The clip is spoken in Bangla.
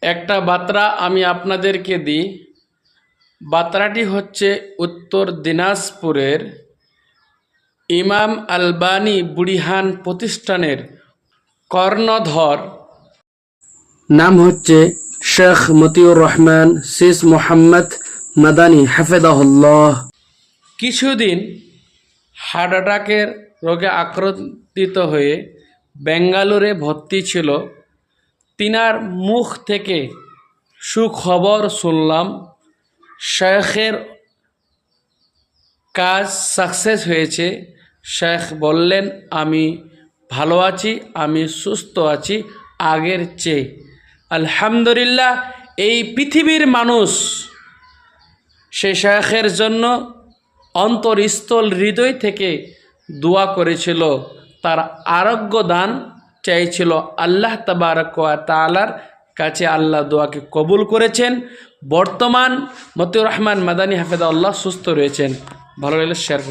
একটা বার্তা আমি আপনাদেরকে দিই। বার্তাটি হচ্ছে উত্তর দিনাজপুরের ইমাম আলবানী বুড়িহান প্রতিষ্ঠানের কর্ণধর, নাম হচ্ছে শেখ মতিউর রহমান সিস মোহাম্মদ মাদানী হাফেজাহুল্লাহ। কিছুদিন হার্ট অ্যাটাকের রোগে আক্রান্ত হয়ে বেঙ্গালুরে ভর্তি ছিল। তিনার মুখ থেকে সুখবর শুনলাম, শেখের কাজ সাকসেস হয়েছে। শেখ বললেন, আমি ভালো আছি, আমি সুস্থ আছি আগের চেয়ে, আলহামদুলিল্লাহ। এই পৃথিবীর মানুষ সে শেখের জন্য অন্তরস্থল হৃদয় থেকে দোয়া করেছিল, তার আরোগ্য দান চাইছিল আল্লাহ তাবারক ওয়া তাআলার কাছে। আল্লাহ দোয়াকে কবুল করেছেন। বর্তমান মতিউর রহমান মাদানী হাফেজাহুল্লাহ সুস্থ রয়েছেন। ভালো লাগলে শেয়ার করুন।